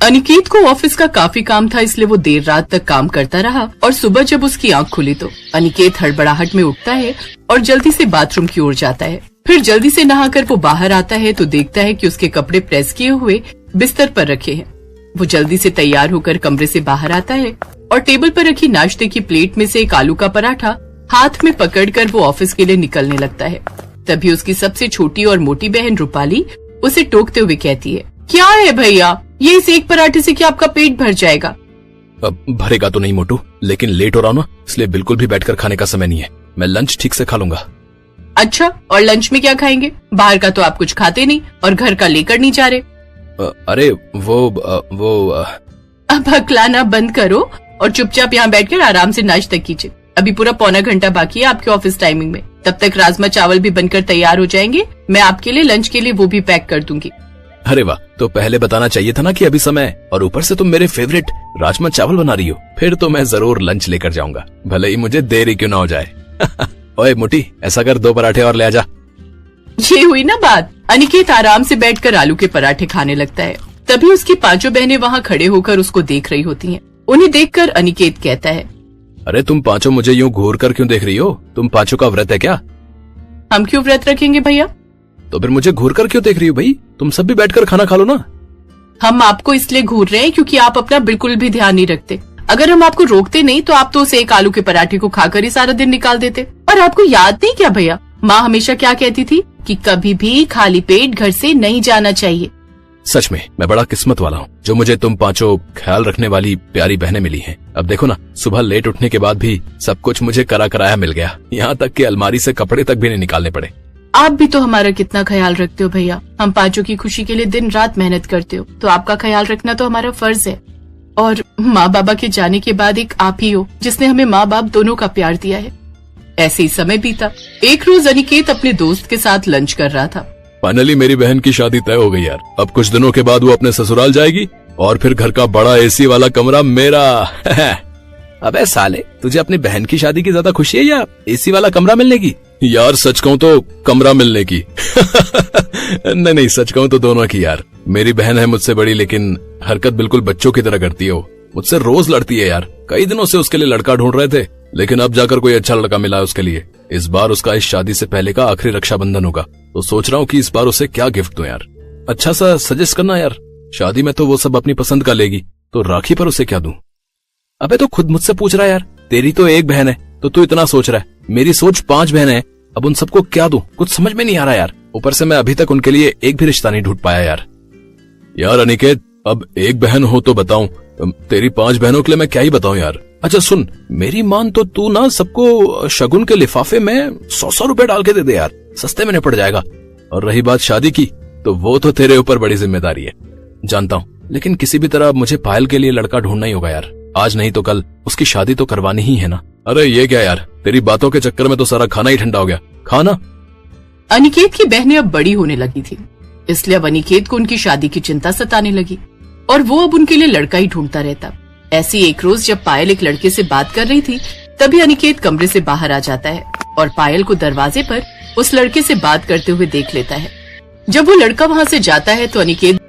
अनिकेत को ऑफिस का काफी काम था, इसलिए वो देर रात तक काम करता रहा और सुबह जब उसकी आंख खुली तो अनिकेत हड़बड़ाहट में उठता है और जल्दी से बाथरूम की ओर जाता है। फिर जल्दी से नहाकर वो बाहर आता है तो देखता है कि उसके कपड़े प्रेस किए हुए बिस्तर पर रखे हैं। वो जल्दी से तैयार होकर कमरे से बाहर आता है और टेबल पर रखी नाश्ते की प्लेट में से एक आलू का पराठा हाथ में पकड़कर वो ऑफिस के लिए निकलने लगता है। तभी उसकी सबसे छोटी और मोटी बहन रूपाली उसे टोकते हुए कहती है, क्या है भैया, ये इस एक पराठे से क्या आपका पेट भर जाएगा? अब भरेगा तो नहीं मोटू, लेकिन लेट हो रहा हूं ना, इसलिए बिल्कुल भी बैठकर खाने का समय नहीं है। मैं लंच ठीक से खा लूंगा। अच्छा, और लंच में क्या खाएंगे? बाहर का तो आप कुछ खाते नहीं और घर का लेकर नहीं जा रहे। अरे वो अब हकलाना बंद करो और चुपचाप यहाँ बैठकर आराम से नाश्ता कीजिए। अभी पूरा पौना घंटा बाकी है आपके ऑफिस टाइमिंग में। तब तक राजमा चावल भी बनकर तैयार हो जाएंगे। मैं आपके लिए लंच के लिए वो भी पैक कर दूंगी। अरे वाह, तो पहले बताना चाहिए था ना कि अभी समय, और ऊपर से तुम मेरे फेवरेट राजमा चावल बना रही हो। फिर तो मैं जरूर लंच लेकर जाऊंगा, भले ही मुझे देरी क्यों ना हो जाए। ओए मोटी, ऐसा कर 2 पराठे और ले आजा। ये हुई ना बात। अनिकेत आराम से बैठकर आलू के पराठे खाने लगता है। तभी उसकी 5 बहनें वहाँ खड़े होकर उसको देख रही होती हैं। उन्हें देखकर अनिकेत कहता है, अरे तुम 5 मुझे यूं घूर कर क्यों देख रही हो? तुम 5 का व्रत है क्या? हम क्यों व्रत रखेंगे भैया? तो फिर मुझे घूर कर क्यों देख रही हो भाई? तुम सब भी बैठकर खाना खा लो ना। हम आपको इसलिए घूर रहे हैं क्योंकि आप अपना बिल्कुल भी ध्यान नहीं रखते। अगर हम आपको रोकते नहीं तो आप तो उस एक आलू के पराठे को खाकर ही सारा दिन निकाल देते। और आपको याद नहीं क्या भैया, माँ हमेशा क्या कहती थी कि कभी भी खाली पेट घर से नहीं जाना चाहिए। सच में मैं बड़ा किस्मत वाला हूँ जो मुझे तुम 5 ख्याल रखने वाली प्यारी बहनें मिली हैं। अब देखो ना, सुबह लेट उठने के बाद भी सब कुछ मुझे कराया मिल गया। यहाँ तक कि अलमारी से कपड़े तक भी नहीं निकालने पड़े। आप भी तो हमारा कितना ख्याल रखते हो भैया। हम 5 की खुशी के लिए दिन रात मेहनत करते हो, तो आपका ख्याल रखना तो हमारा फर्ज है। और माँ बाबा के जाने के बाद एक आप ही हो जिसने हमें माँ बाप दोनों का प्यार दिया है। ऐसे ही समय बीता। एक रोज अनिकेत अपने दोस्त के साथ लंच कर रहा था। फाइनली मेरी बहन की शादी तय हो गई यार। अब कुछ दिनों के बाद वो अपने ससुराल जाएगी और फिर घर का बड़ा एसी वाला कमरा मेरा। अबे साले, तुझे अपनी बहन की शादी की ज्यादा खुशी है या एसी वाला कमरा मिलने की? यार सच कहूँ तो कमरा मिलने की। नहीं, सच कहूँ तो दोनों की यार। मेरी बहन है मुझसे बड़ी, लेकिन हरकत बिल्कुल बच्चों की तरह करती है। वो मुझसे रोज लड़ती है यार। कई दिनों से उसके लिए लड़का ढूंढ रहे थे, लेकिन अब जाकर कोई अच्छा लड़का मिला है उसके लिए। इस बार उसका इस शादी से पहले का आखिरी रक्षाबंधन होगा, तो सोच रहा हूँ कि इस बार उसे क्या गिफ्ट दूं यार। अच्छा सा सजेस्ट करना यार। शादी में तो वो सब अपनी पसंद का लेगी, तो राखी पर उसे क्या दूं? अबे तो खुद मुझसे पूछ रहा है यार। तेरी तो एक बहन है तो तू इतना सोच रहा है, मेरी सोच 5 बहनें हैं। अब उन सबको क्या दूं, कुछ समझ में नहीं आ रहा यार। ऊपर से मैं अभी तक उनके लिए एक भी रिश्ता नहीं ढूंढ पाया यार। यार अनिकेत, अब एक बहन हो तो बताऊं, तेरी 5 बहनों के लिए मैं क्या ही बताऊं यार। अच्छा सुन, मेरी मान तो तू ना सबको शगुन के लिफाफे में 100 रुपए डाल के दे दे यार, सस्ते में निपट जाएगा। और रही बात शादी की, तो वो तो तेरे ऊपर बड़ी जिम्मेदारी है, जानता हूँ। लेकिन किसी भी तरह मुझे पायल के लिए लड़का ढूंढना ही होगा यार। आज नहीं तो कल उसकी शादी तो करवानी ही है ना। अरे ये क्या यार, तेरी बातों के चक्कर में तो सारा खाना ही ठंडा हो गया। खाना। अनिकेत की बहनें अब बड़ी होने लगी थी, इसलिए अब अनिकेत को उनकी शादी की चिंता सताने लगी और वो अब उनके लिए लड़का ही ढूंढता रहता। ऐसी एक रोज जब पायल एक लड़के से बात कर रही थी, तभी अनिकेत कमरे से बाहर आ जाता है और पायल को दरवाजे पर उस लड़के से बात करते हुए देख लेता है। जब वो लड़का वहाँ से जाता है तो अनिकेत,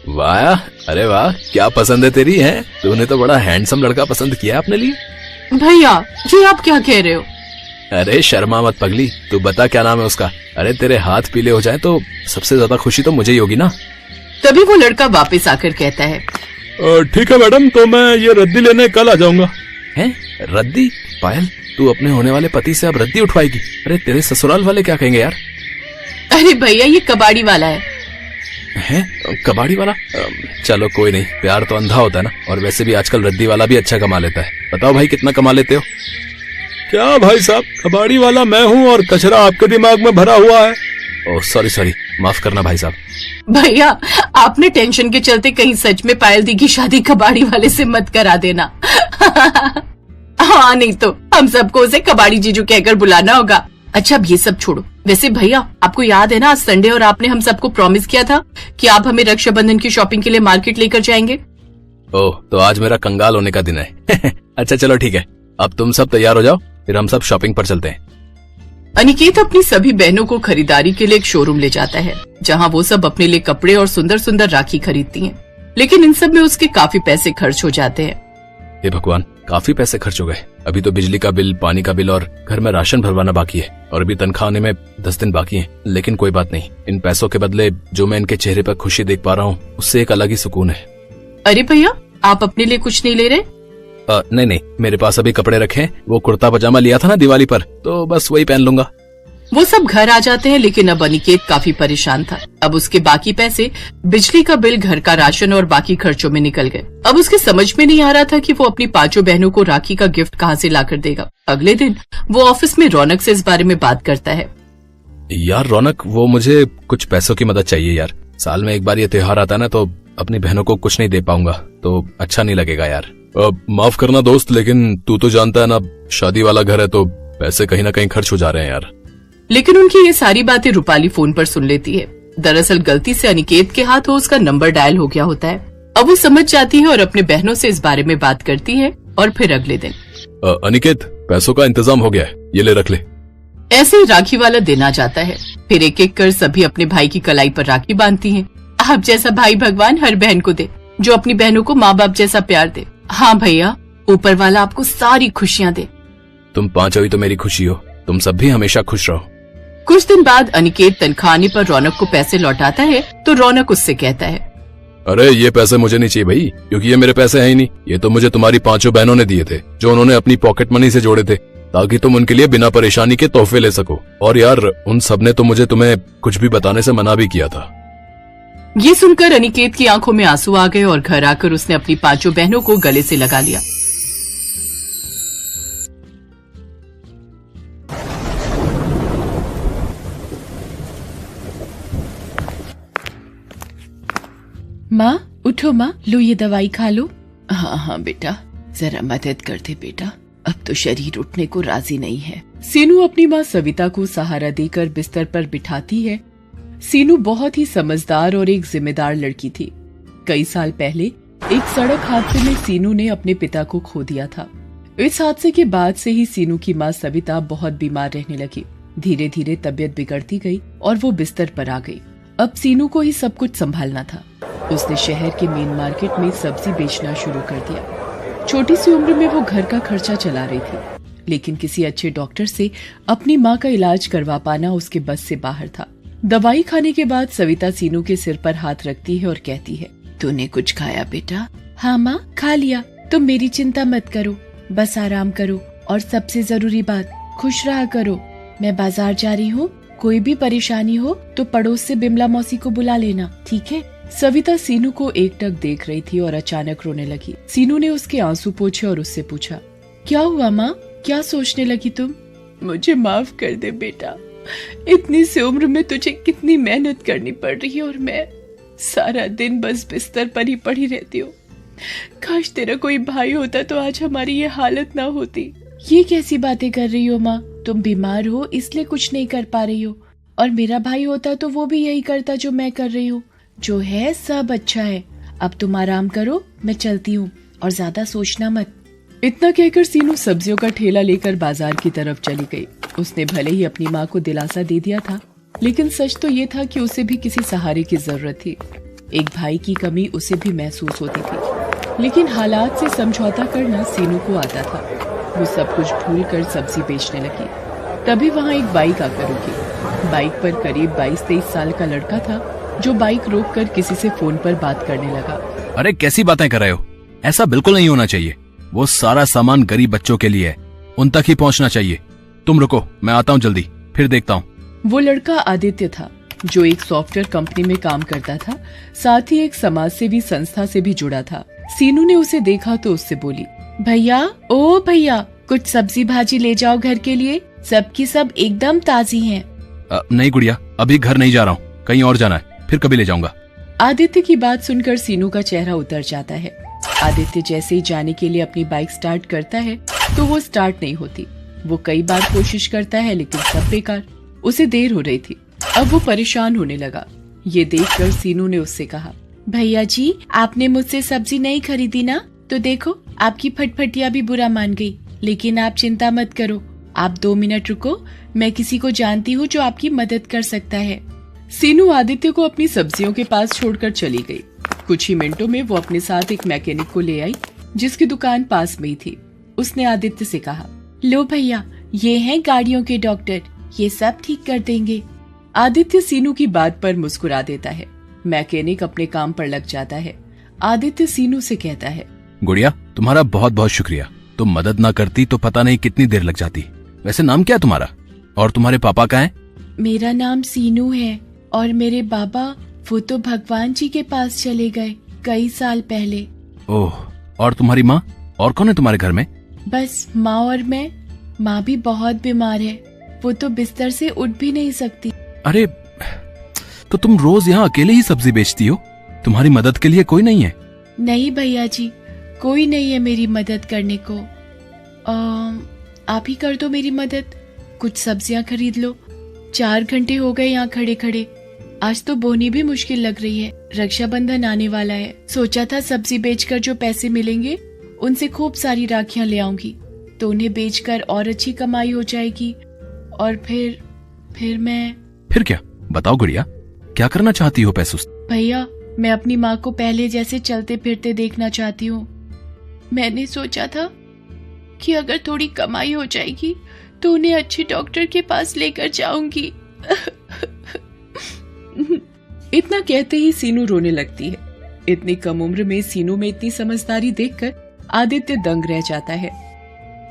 वाह, अरे वाह, क्या पसंद है तेरी है? तूने तो बड़ा हैंडसम लड़का पसंद किया अपने लिए। भैया जी आप क्या कह रहे हो? अरे शर्मा मत पगली, तू बता क्या नाम है उसका। अरे तेरे हाथ पीले हो जाए तो सबसे ज्यादा खुशी तो मुझे ही होगी ना। तभी वो लड़का वापस आकर कहता है, ठीक है मैडम, तो मैं ये रद्दी लेने कल आ जाऊंगा। हैं? रद्दी? पायल, तू अपने होने वाले पति से अब रद्दी उठवाएगी? अरे तेरे ससुराल वाले क्या कहेंगे यार? अरे भैया ये कबाड़ी वाला है। हैं? कबाड़ी वाला? चलो कोई नहीं, प्यार तो अंधा होता है ना। और वैसे भी आजकल रद्दी वाला भी अच्छा कमा लेता है। बताओ भाई कितना कमा लेते हो? क्या भाई साहब, कबाड़ी वाला मैं हूँ और कचरा आपके दिमाग में भरा हुआ है। ओह सॉरी, माफ करना भाई साहब। भैया आपने टेंशन के चलते कहीं सच में पायल दी की शादी कबाड़ी वाले से मत करा देना। हाँ नहीं तो हम सबको उसे कबाड़ी जीजू कहकर बुलाना होगा। अच्छा अब ये सब छोड़ो। वैसे भैया आपको याद है ना आज संडे और आपने हम सबको प्रॉमिस किया था कि आप हमें रक्षाबंधन की शॉपिंग के लिए मार्केट लेकर जाएंगे। ओह तो आज मेरा कंगाल होने का दिन है। अच्छा चलो ठीक है, अब तुम सब तैयार हो जाओ, फिर हम सब शॉपिंग पर चलते हैं। अनिकेत अपनी सभी बहनों को खरीदारी के लिए एक शोरूम ले जाता है, जहाँ वो सब अपने लिए कपड़े और सुंदर सुंदर राखी खरीदती हैं। लेकिन इन सब में उसके काफी पैसे खर्च हो जाते हैं। हे भगवान, काफी पैसे खर्च हो गए। अभी तो बिजली का बिल, पानी का बिल और घर में राशन भरवाना बाकी है, और अभी तनख्वाह आने में 10 दिन बाकी हैं। लेकिन कोई बात नहीं, इन पैसों के बदले जो मैं इनके चेहरे पर खुशी देख पा रहा हूँ, उससे एक अलग ही सुकून है। अरे भैया, आप अपने लिए कुछ नहीं ले रहे? नहीं, मेरे पास अभी कपड़े रखे हैं। वो कुर्ता पजामा लिया था ना दिवाली पर, तो बस वही पहन लूंगा। वो सब घर आ जाते हैं, लेकिन अब अनिकेत काफी परेशान था। अब उसके बाकी पैसे बिजली का बिल, घर का राशन और बाकी खर्चों में निकल गए। अब उसके समझ में नहीं आ रहा था कि वो अपनी 5 बहनों को राखी का गिफ्ट कहाँ से लाकर देगा। अगले दिन वो ऑफिस में रौनक से इस बारे में बात करता है। यार रौनक, वो मुझे कुछ पैसों की मदद चाहिए यार। साल में एक बार ये त्योहार आता है ना, तो अपनी बहनों को कुछ नहीं दे पाऊंगा तो अच्छा नहीं लगेगा यार। माफ करना दोस्त, लेकिन तू तो जानता है ना, शादी वाला घर है तो पैसे कहीं ना कहीं खर्च हो जा रहे हैं यार। लेकिन उनकी ये सारी बातें रूपाली फोन पर सुन लेती है। दरअसल गलती से अनिकेत के हाथों उसका नंबर डायल हो गया होता है। अब वो समझ जाती है और अपने बहनों से इस बारे में बात करती है। और फिर अगले दिन अनिकेत, पैसों का इंतजाम हो गया है, ये ले रख ले। ऐसे ही राखी वाला दिन आ जाता है। फिर एक एक कर सभी अपने भाई की कलाई पर राखी बांधती हैं। आप जैसा भाई भगवान हर बहन को दे, जो अपनी बहनों को माँ बाप जैसा प्यार दे। हाँ भैया, ऊपर वाला आपको सारी खुशियाँ दे। तुम पांचों ही तो मेरी खुशी हो, तुम सब भी हमेशा खुश रहो। कुछ दिन बाद अनिकेत तनख्वाह आने पर रौनक को पैसे लौटाता है, तो रौनक उससे कहता है, अरे ये पैसे मुझे नहीं चाहिए भाई, क्योंकि ये मेरे पैसे हैं ही नहीं। ये तो मुझे तुम्हारी 5 बहनों ने दिए थे, जो उन्होंने अपनी पॉकेट मनी से जोड़े थे, ताकि तुम उनके लिए बिना परेशानी के तोहफे ले सको। और यार, उन सब ने तो मुझे तुम्हें कुछ भी बताने से मना भी किया था। ये सुनकर अनिकेत की आंखों में आंसू आ गए और घर आकर उसने अपनी 5 बहनों को गले से लगा लिया। माँ उठो, माँ लो ये दवाई खा लो। हाँ हाँ बेटा, जरा मदद कर दे बेटा, अब तो शरीर उठने को राजी नहीं है। सीनू अपनी माँ सविता को सहारा देकर बिस्तर पर बिठाती है। सीनू बहुत ही समझदार और एक जिम्मेदार लड़की थी। कई साल पहले एक सड़क हादसे में सीनू ने अपने पिता को खो दिया था। इस हादसे के बाद से ही सीनू की माँ सविता बहुत बीमार रहने लगी। धीरे धीरे तबीयत बिगड़ती गई और वो बिस्तर पर आ गई। अब सीनू को ही सब कुछ संभालना था। उसने शहर के मेन मार्केट में सब्जी बेचना शुरू कर दिया। छोटी सी उम्र में वो घर का खर्चा चला रही थी, लेकिन किसी अच्छे डॉक्टर से अपनी माँ का इलाज करवा पाना उसके बस से बाहर था। दवाई खाने के बाद सविता सीनू के सिर पर हाथ रखती है और कहती है, तूने कुछ खाया बेटा? हाँ माँ, खा लिया। तुम मेरी चिंता मत करो, बस आराम करो और सबसे जरूरी बात, खुश रहा करो। मैं बाजार जा रही हूँ, कोई भी परेशानी हो तो पड़ोस से बिमला मौसी को बुला लेना, ठीक है? सविता सीनू को एकटक देख रही थी और अचानक रोने लगी। सीनू ने उसके आंसू पोंछे और उससे पूछा, क्या हुआ माँ, क्या सोचने लगी तुम? मुझे माफ कर दे बेटा, इतनी सी उम्र में तुझे कितनी मेहनत करनी पड़ रही है और मैं सारा दिन बस बिस्तर पर ही पड़ी रहती हूँ। काश तेरा कोई भाई होता तो आज हमारी ये हालत ना होती। ये कैसी बातें कर रही हो माँ? तुम बीमार हो इसलिए कुछ नहीं कर पा रही हो, और मेरा भाई होता तो वो भी यही करता जो मैं कर रही हूँ। जो है सब अच्छा है, अब तुम आराम करो, मैं चलती हूँ और ज्यादा सोचना मत। इतना कहकर सीनू सब्जियों का ठेला लेकर बाजार की तरफ चली गई। उसने भले ही अपनी माँ को दिलासा दे दिया था, लेकिन सच तो ये था कि उसे भी किसी सहारे की जरूरत थी। एक भाई की कमी उसे भी महसूस होती थी, लेकिन हालात से समझौता करना सीनू को आता था। वो सब कुछ भूलकर सब्जी बेचने लगी। तभी वहाँ एक बाइक आकर रुकी। बाइक पर करीब 22-23 साल का लड़का था, जो बाइक रोककर किसी से फोन पर बात करने लगा। अरे कैसी बातें कर रहे हो? ऐसा बिल्कुल नहीं होना चाहिए। वो सारा सामान गरीब बच्चों के लिए है, उन तक ही पहुंचना चाहिए। तुम रुको, मैं आता हूँ जल्दी, फिर देखता हूँ। वो लड़का आदित्य था, जो एक सॉफ्टवेयर कंपनी में काम करता था, साथ ही एक समाज सेवी संस्था से भी जुड़ा था। सीनू ने उसे देखा तो उससे बोली, भैया, ओ भैया, कुछ सब्जी भाजी ले जाओ घर के लिए, सबकी सब एकदम ताजी हैं। नहीं गुड़िया, अभी घर नहीं जा रहा हूँ, कहीं और जाना है, फिर कभी ले जाऊंगा। आदित्य की बात सुनकर सीनू का चेहरा उतर जाता है। आदित्य जैसे ही जाने के लिए अपनी बाइक स्टार्ट करता है तो वो स्टार्ट नहीं होती। वो कई बार कोशिश करता है, लेकिन सब बेकार। उसे देर हो रही थी। अब वो परेशान होने लगा। ये देखकर सीनू ने उससे कहा, भैया जी, आपने मुझसे सब्जी नहीं खरीदी ना, तो देखो आपकी फटफटिया भी बुरा मान गई। लेकिन आप चिंता मत करो, आप 2 मिनट रुको, मैं किसी को जानती हूँ जो आपकी मदद कर सकता है। सीनू आदित्य को अपनी सब्जियों के पास छोड़कर चली गई। कुछ ही मिनटों में वो अपने साथ एक मैकेनिक को ले आई जिसकी दुकान पास में ही थी। उसने आदित्य से कहा, लो भैया, ये हैं गाड़ियों के डॉक्टर, ये सब ठीक कर देंगे। आदित्य सीनू की बात पर मुस्कुरा देता है। मैकेनिक अपने काम पर लग जाता है। आदित्य सीनू से कहता है, गुड़िया, तुम्हारा बहुत बहुत शुक्रिया। तुम मदद ना करती तो पता नहीं कितनी देर लग जाती। वैसे नाम क्या है तुम्हारा, और तुम्हारे पापा का है? मेरा नाम सीनू है और मेरे बाबा वो तो भगवान जी के पास चले गए कई साल पहले। ओह, और तुम्हारी माँ? और कौन है तुम्हारे घर में? बस माँ और मैं। माँ भी बहुत बीमार है, वो तो बिस्तर से उठ भी नहीं सकती। अरे, तो तुम रोज यहाँ अकेले ही सब्जी बेचती हो? तुम्हारी मदद के लिए कोई नहीं है? नहीं भैया जी, कोई नहीं है मेरी मदद करने को। आप ही कर दो मेरी मदद, कुछ सब्जियां खरीद लो। 4 घंटे हो गए यहाँ खड़े खड़े। आज तो बोनी भी मुश्किल लग रही है। रक्षाबंधन आने वाला है, सोचा था सब्जी बेचकर जो पैसे मिलेंगे उनसे खूब सारी राखियां ले आऊंगी, तो उन्हें बेचकर और अच्छी कमाई हो जाएगी। और फिर मैं... फिर क्या? बताओ गुड़िया, क्या करना चाहती हो पैसों से? भैया, मैं अपनी माँ को पहले जैसे चलते फिरते देखना चाहती हूँ। मैंने सोचा था कि अगर थोड़ी कमाई हो जाएगी तो उन्हें अच्छे डॉक्टर के पास लेकर जाऊंगी। इतना कहते ही सीनू रोने लगती है। इतनी कम उम्र में सीनू में इतनी समझदारी देखकर आदित्य दंग रह जाता है।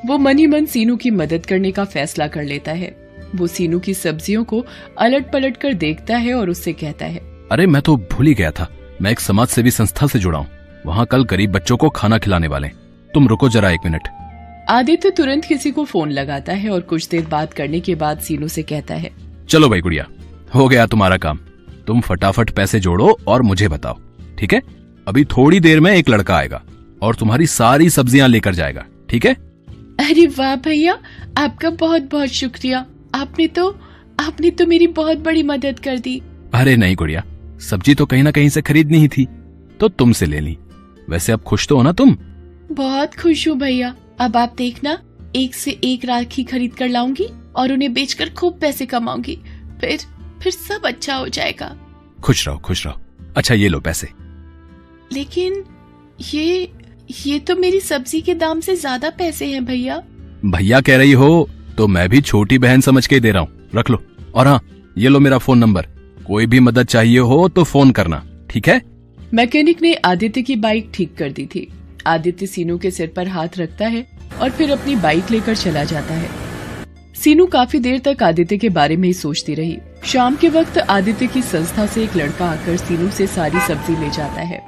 वो मन ही मन सीनू की मदद करने का फैसला कर लेता है। वो सीनू की सब्जियों को अलट पलट कर देखता है और उससे कहता है, अरे मैं तो भूल ही गया था, मैं एक समाज सेवी संस्था से जुड़ा हूँ। वहाँ कल गरीब बच्चों को खाना खिलाने वाले। तुम रुको जरा 1 मिनट। आदित्य तुरंत किसी को फोन लगाता है और कुछ देर बात करने के बाद सीनू से कहता है, चलो भाई गुड़िया, हो गया तुम्हारा काम। तुम फटाफट पैसे जोड़ो और मुझे बताओ, ठीक है? अभी थोड़ी देर में एक लड़का आएगा और तुम्हारी सारी सब्जियां लेकर जाएगा, ठीक है? अरे वाह भैया, आपका बहुत बहुत शुक्रिया। आपने तो मेरी बहुत बड़ी मदद कर दी। अरे नहीं गुड़िया, सब्जी तो कहीं ना कहीं से खरीदनी ही थी, तो तुमसे ले ली। वैसे अब खुश तो हो ना तुम? बहुत खुश हूँ भैया। अब आप देखना, एक से एक राखी खरीद कर लाऊंगी और उन्हें बेचकर खूब पैसे कमाऊंगी। फिर सब अच्छा हो जाएगा। खुश रहो, खुश रहो। अच्छा ये लो पैसे। लेकिन ये तो मेरी सब्जी के दाम से ज्यादा पैसे हैं भैया। भैया कह रही हो तो मैं भी छोटी बहन समझ के दे रहा हूँ, रख लो। और हाँ, ये लो मेरा फोन नंबर, कोई भी मदद चाहिए हो तो फोन करना, ठीक है? मैकेनिक ने आदित्य की बाइक ठीक कर दी थी। आदित्य सीनू के सिर पर हाथ रखता है और फिर अपनी बाइक लेकर चला जाता है। सीनू काफी देर तक आदित्य के बारे में ही सोचती रही। शाम के वक्त आदित्य की संस्था से एक लड़का आकर सीनू से सारी सब्जी ले जाता है।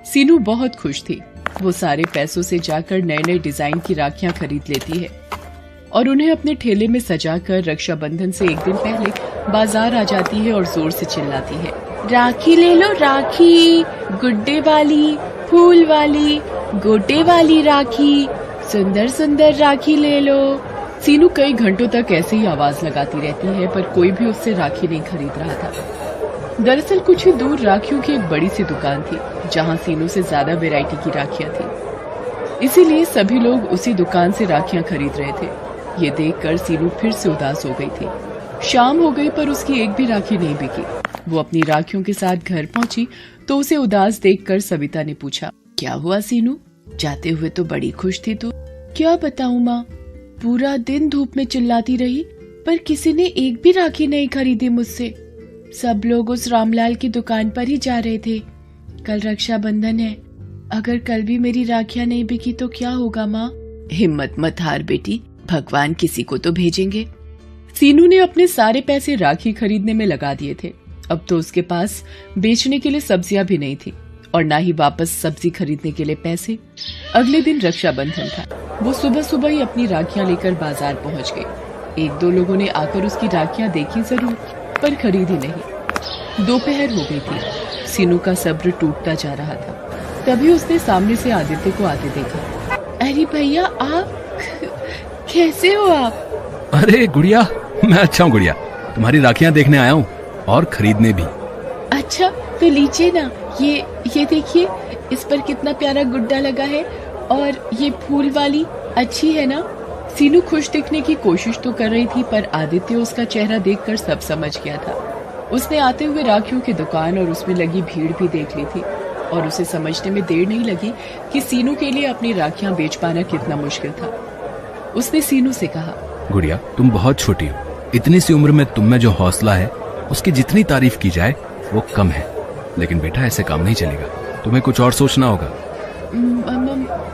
सीनू बहुत खुश थी। वो सारे पैसों से जाकर नए नए डिजाइन की राखियां खरीद लेती है और उन्हें अपने ठेले में सजाकर रक्षाबंधन से एक दिन पहले बाजार आ जाती है और जोर से चिल्लाती है, राखी ले लो राखी, गुड्डे वाली, फूल वाली, गोटे वाली राखी, सुंदर सुंदर राखी ले लो। सीनू कई घंटों तक ऐसे ही आवाज लगाती रहती है, पर कोई भी उससे राखी नहीं खरीद रहा था। दरअसल कुछ ही दूर राखियों की एक बड़ी सी दुकान थी जहां सीनू से ज्यादा वैरायटी की राखियां थी, इसीलिए सभी लोग उसी दुकान से राखियां खरीद रहे थे। ये देखकर सीनू फिर से उदास हो गई थी। शाम हो गई पर उसकी एक भी राखी नहीं बिकी। वो अपनी राखियों के साथ घर पहुंची तो उसे उदास देखकर सविता ने पूछा, क्या हुआ सीनू? जाते हुए तो बड़ी खुश थी तू। क्या बताऊं माँ, पूरा दिन धूप में चिल्लाती रही पर किसी ने एक भी राखी नहीं खरीदी मुझसे। सब लोग उस रामलाल की दुकान पर ही जा रहे थे। कल रक्षाबंधन है, अगर कल भी मेरी राखियां नहीं बिकी तो क्या होगा माँ? हिम्मत मत हार बेटी, भगवान किसी को तो भेजेंगे। सीनू ने अपने सारे पैसे राखी खरीदने में लगा दिए थे। अब तो उसके पास बेचने के लिए सब्जियां भी नहीं थी और ना ही वापस सब्जी खरीदने के लिए पैसे। अगले दिन रक्षाबंधन था। वो सुबह सुबह ही अपनी राखियां लेकर बाजार पहुंच गए। 1-2 लोगों ने आकर उसकी राखियां देखी जरूर, पर खरीदी नहीं। दोपहर हो गई थी। सीनू का सब्र टूटता जा रहा था। तभी उसने सामने से आदित्य को आते देखा। अरे भैया, आप कैसे हो आप? अरे गुड़िया, मैं अच्छा हूँ गुड़िया, तुम्हारी राखियां देखने आया हूँ और खरीदने भी। अच्छा तो लीजिए ना, ये देखिए, इस पर कितना प्यारा गुड्डा लगा है और ये फूल वाली अच्छी है ना? सीनू खुश दिखने की कोशिश तो कर रही थी, पर आदित्य उसका चेहरा देखकर सब समझ गया था। उसने आते हुए राखियों की दुकान और उसमें लगी भीड़ भी देख ली थी और उसे समझने में देर नहीं लगी कि सीनू के लिए अपनी राखियां बेच पाना कितना मुश्किल था। उसने सीनू से कहा, गुड़िया, तुम बहुत छोटी हो। इतनी सी उम्र में तुम में जो हौसला है उसकी जितनी तारीफ की जाए वो कम है। लेकिन बेटा, ऐसे काम नहीं चलेगा, तुम्हें कुछ और सोचना होगा।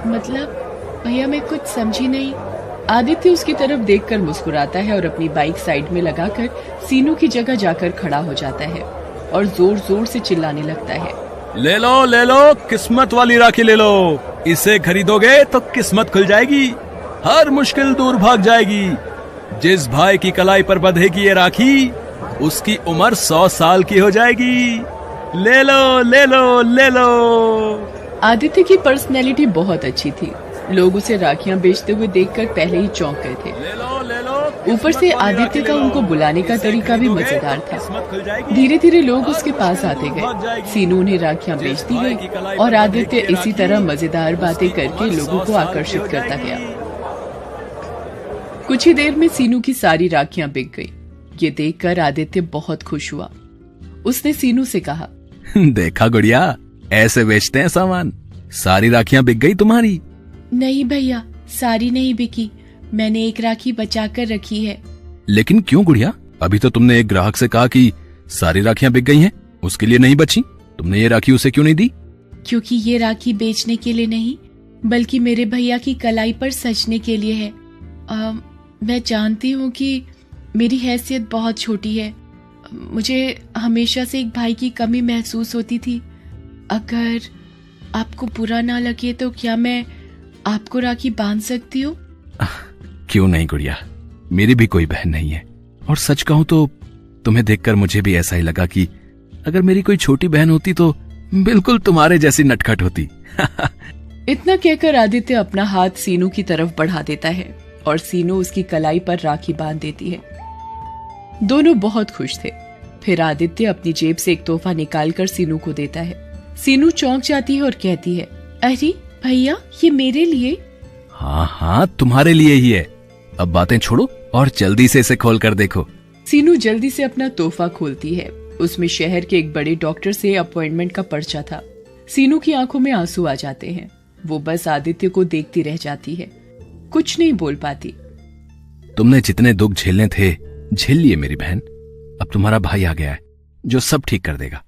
मतलब भैया, मैं कुछ समझी नहीं। आदित्य उसकी तरफ देखकर मुस्कुराता है और अपनी बाइक साइड में लगाकर सीनू की जगह जाकर खड़ा हो जाता है और जोर जोर से चिल्लाने लगता है, ले लो, किस्मत वाली राखी ले लो। इसे खरीदोगे तो किस्मत खुल जाएगी, हर मुश्किल दूर भाग जाएगी। जिस भाई की कलाई पर बंधेगी ये राखी, उसकी उम्र 100 साल की हो जाएगी। ले लो। आदित्य की पर्सनैलिटी बहुत अच्छी थी। लोग उसे राखियां बेचते हुए देखकर पहले ही चौंक गए थे। ऊपर से आदित्य का उनको बुलाने का तरीका भी मजेदार था। धीरे धीरे लोग उसके पास आते गए। सीनू उन्हें राखियां बेचती गई और आदित्य इसी तरह मजेदार बातें करके लोगों को आकर्षित करता गया। कुछ ही देर में सीनू की सारी राखियां बिक गई। ये देखकर आदित्य बहुत खुश हुआ। उसने सीनू से कहा, देखा गुड़िया, ऐसे बेचते हैं सामान। सारी राखियां बिक गई तुम्हारी। नहीं भैया, सारी नहीं बिकी, मैंने एक राखी बचाकर रखी है। लेकिन क्यों गुड़िया? अभी तो तुमने एक ग्राहक से कहा कि सारी राखियां बिक गई हैं, उसके लिए नहीं बची। तुमने ये राखी उसे क्यों नहीं दी? क्योंकि ये राखी बेचने के लिए नहीं, बल्कि मेरे भैया की कलाई पर सजने के लिए है। मैं जानती हूँ कि मेरी हैसियत बहुत छोटी है। मुझे हमेशा से एक भाई की कमी महसूस होती थी। अगर आपको बुरा ना लगे तो क्या मैं आपको राखी बांध सकती हूँ? क्यों नहीं गुड़िया, मेरी भी कोई बहन नहीं है। और सच कहूं तो तुम्हें देखकर मुझे भी ऐसा ही लगा कि अगर मेरी कोई छोटी बहन होती तो बिल्कुल तुम्हारे जैसी नटखट होती। इतना कहकर आदित्य अपना हाथ सीनू की तरफ बढ़ा देता है और सीनू उसकी कलाई पर राखी बांध देती है। दोनों बहुत खुश थे। फिर आदित्य अपनी जेब से एक तोहफा निकालकर सीनू को देता है। सीनू चौंक जाती है और कहती है, अरे भैया, ये मेरे लिए? हाँ, तुम्हारे लिए ही है। अब बातें छोड़ो और जल्दी से इसे खोल कर देखो। सीनू जल्दी से अपना तोहफा खोलती है। उसमें शहर के एक बड़े डॉक्टर से अपॉइंटमेंट का पर्चा था। सीनू की आंखों में आंसू आ जाते हैं। वो बस आदित्य को देखती रह जाती है, कुछ नहीं बोल पाती। तुमने जितने दुख झेलने थे झेल लिए मेरी बहन। अब तुम्हारा भाई आ गया है जो सब ठीक कर देगा।